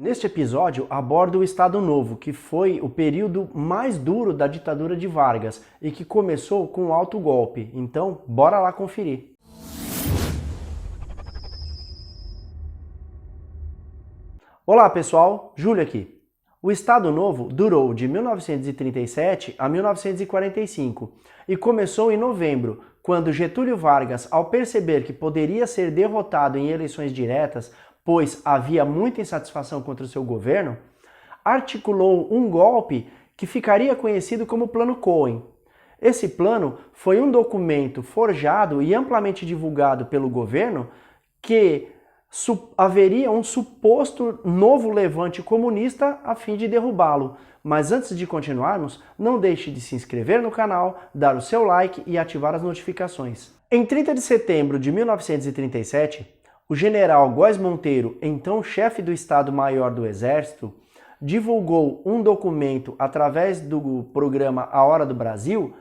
Neste episódio, abordo o Estado Novo, que foi o período mais duro da ditadura de Vargas e que começou com um alto golpe. Então, bora lá conferir. Olá pessoal, Júlio aqui. O Estado Novo durou de 1937 a 1945 e começou em novembro, quando Getúlio Vargas, ao perceber que poderia ser derrotado em eleições diretas, pois havia muita insatisfação contra o seu governo, articulou um golpe que ficaria conhecido como Plano Cohen. Esse plano foi um documento forjado e amplamente divulgado pelo governo que haveria um suposto novo levante comunista a fim de derrubá-lo. Mas antes de continuarmos, não deixe de se inscrever no canal, dar o seu like e ativar as notificações. Em 30 de setembro de 1937, o general Góes Monteiro, então chefe do Estado-Maior do Exército, divulgou um documento através do programa A Hora do Brasil,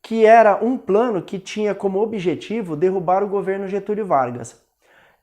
que era um plano que tinha como objetivo derrubar o governo Getúlio Vargas.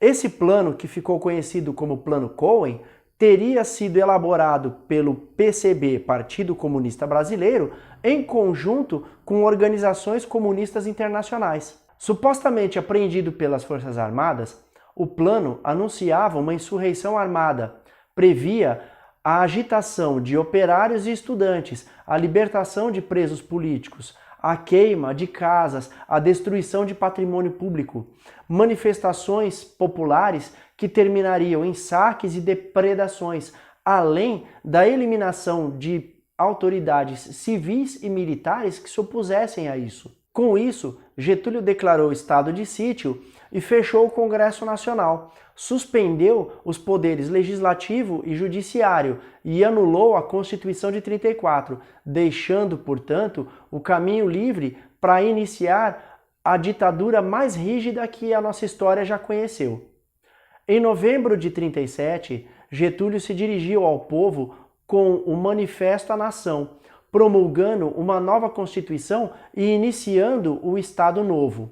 Esse plano, que ficou conhecido como Plano Cohen, teria sido elaborado pelo PCB, Partido Comunista Brasileiro, em conjunto com organizações comunistas internacionais. Supostamente apreendido pelas Forças Armadas, o plano anunciava uma insurreição armada, previa a agitação de operários e estudantes, a libertação de presos políticos, a queima de casas, a destruição de patrimônio público, manifestações populares que terminariam em saques e depredações, além da eliminação de autoridades civis e militares que se opusessem a isso. Com isso, Getúlio declarou estado de sítio e fechou o Congresso Nacional, suspendeu os poderes legislativo e judiciário e anulou a Constituição de 34, deixando, portanto, o caminho livre para iniciar a ditadura mais rígida que a nossa história já conheceu. Em novembro de 37, Getúlio se dirigiu ao povo com o Manifesto à Nação, promulgando uma nova Constituição e iniciando o Estado Novo.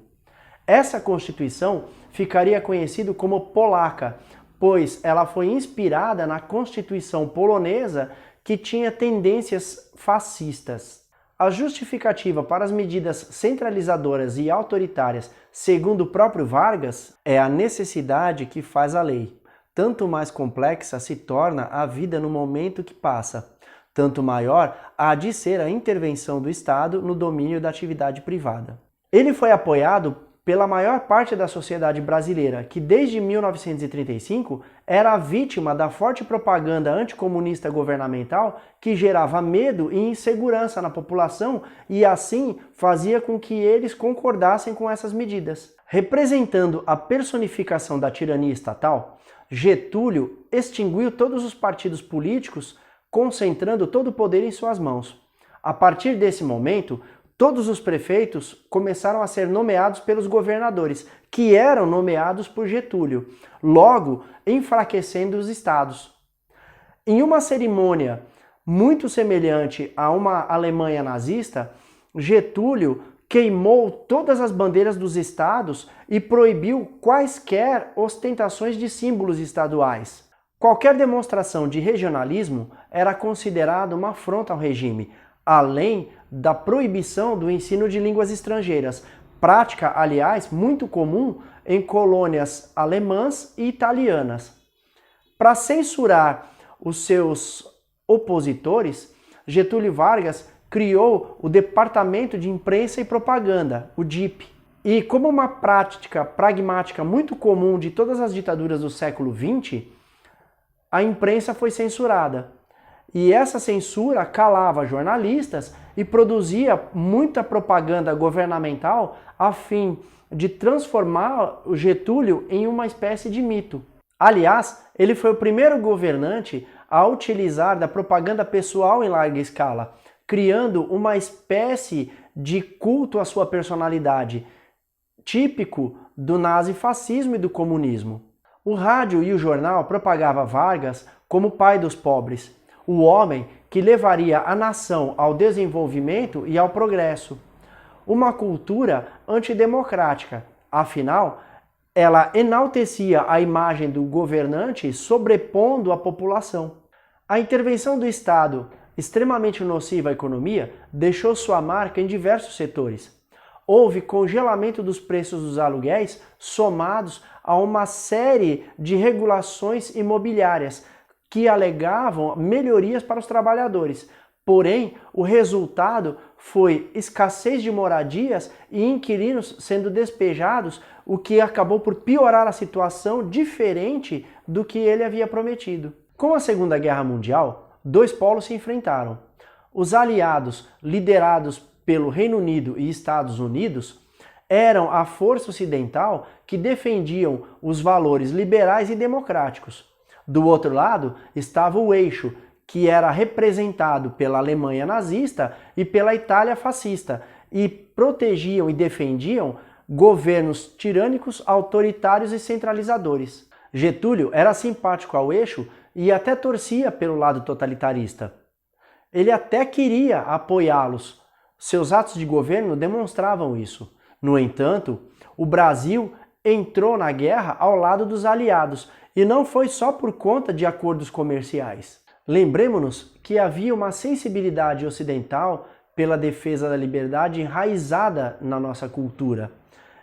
Essa Constituição ficaria conhecida como Polaca, pois ela foi inspirada na Constituição polonesa, que tinha tendências fascistas. A justificativa para as medidas centralizadoras e autoritárias, segundo o próprio Vargas, é a necessidade que faz a lei. Tanto mais complexa se torna a vida no momento que passa, tanto maior há de ser a intervenção do Estado no domínio da atividade privada. Ele foi apoiado pela maior parte da sociedade brasileira, que desde 1935 era vítima da forte propaganda anticomunista governamental que gerava medo e insegurança na população e assim fazia com que eles concordassem com essas medidas. Representando a personificação da tirania estatal, Getúlio extinguiu todos os partidos políticos, concentrando todo o poder em suas mãos. A partir desse momento, todos os prefeitos começaram a ser nomeados pelos governadores, que eram nomeados por Getúlio, logo enfraquecendo os estados. Em uma cerimônia muito semelhante a uma Alemanha nazista, Getúlio queimou todas as bandeiras dos estados e proibiu quaisquer ostentações de símbolos estaduais. Qualquer demonstração de regionalismo era considerada uma afronta ao regime, além da proibição do ensino de línguas estrangeiras, prática, aliás, muito comum em colônias alemãs e italianas. Para censurar os seus opositores, Getúlio Vargas criou o Departamento de Imprensa e Propaganda, o DIP. E como uma prática pragmática muito comum de todas as ditaduras do século XX, a imprensa foi censurada. E essa censura calava jornalistas e produzia muita propaganda governamental a fim de transformar o Getúlio em uma espécie de mito. Aliás, ele foi o primeiro governante a utilizar da propaganda pessoal em larga escala, criando uma espécie de culto à sua personalidade, típico do nazifascismo e do comunismo. O rádio e o jornal propagavam Vargas como pai dos pobres, o homem que levaria a nação ao desenvolvimento e ao progresso. Uma cultura antidemocrática, afinal, ela enaltecia a imagem do governante sobrepondo a população. A intervenção do Estado, extremamente nociva à economia, deixou sua marca em diversos setores. Houve congelamento dos preços dos aluguéis somados a uma série de regulações imobiliárias que alegavam melhorias para os trabalhadores. Porém, o resultado foi escassez de moradias e inquilinos sendo despejados, o que acabou por piorar a situação diferente do que ele havia prometido. Com a Segunda Guerra Mundial, dois polos se enfrentaram. Os aliados, liderados pelo Reino Unido e Estados Unidos, eram a força ocidental que defendiam os valores liberais e democráticos. Do outro lado estava o eixo, que era representado pela Alemanha nazista e pela Itália fascista, e protegiam e defendiam governos tirânicos, autoritários e centralizadores. Getúlio era simpático ao eixo e até torcia pelo lado totalitarista. Ele até queria apoiá-los. Seus atos de governo demonstravam isso. No entanto, o Brasil entrou na guerra ao lado dos aliados, e não foi só por conta de acordos comerciais. Lembremos-nos que havia uma sensibilidade ocidental pela defesa da liberdade enraizada na nossa cultura.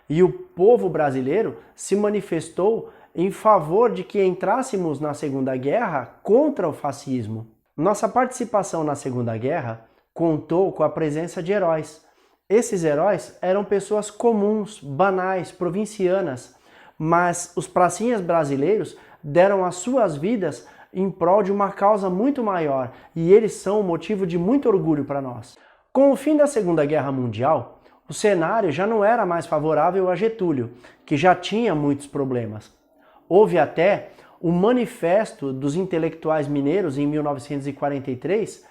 E o povo brasileiro se manifestou em favor de que entrássemos na Segunda Guerra contra o fascismo. Nossa participação na Segunda Guerra contou com a presença de heróis. Esses heróis eram pessoas comuns, banais, provincianas, mas os pracinhas brasileiros deram as suas vidas em prol de uma causa muito maior, e eles são um motivo de muito orgulho para nós. Com o fim da Segunda Guerra Mundial, o cenário já não era mais favorável a Getúlio, que já tinha muitos problemas. Houve até um manifesto dos intelectuais mineiros em 1943,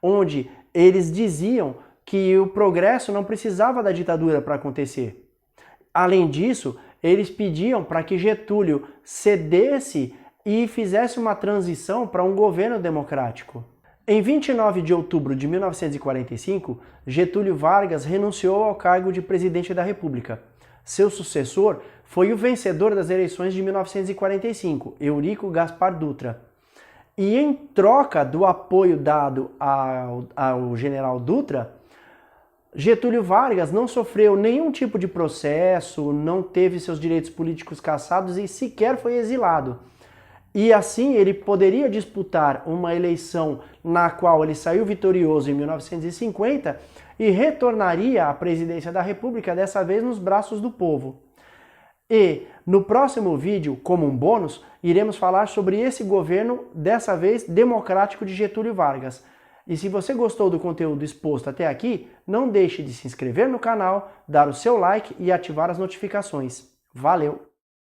onde eles diziam que o progresso não precisava da ditadura para acontecer. Além disso, eles pediam para que Getúlio cedesse e fizesse uma transição para um governo democrático. Em 29 de outubro de 1945, Getúlio Vargas renunciou ao cargo de presidente da República. Seu sucessor foi o vencedor das eleições de 1945, Eurico Gaspar Dutra. E em troca do apoio dado ao general Dutra, Getúlio Vargas não sofreu nenhum tipo de processo, não teve seus direitos políticos cassados e sequer foi exilado. E assim ele poderia disputar uma eleição na qual ele saiu vitorioso em 1950 e retornaria à presidência da República, dessa vez nos braços do povo. E no próximo vídeo, como um bônus, iremos falar sobre esse governo, dessa vez democrático, de Getúlio Vargas. E se você gostou do conteúdo exposto até aqui, não deixe de se inscrever no canal, dar o seu like e ativar as notificações. Valeu!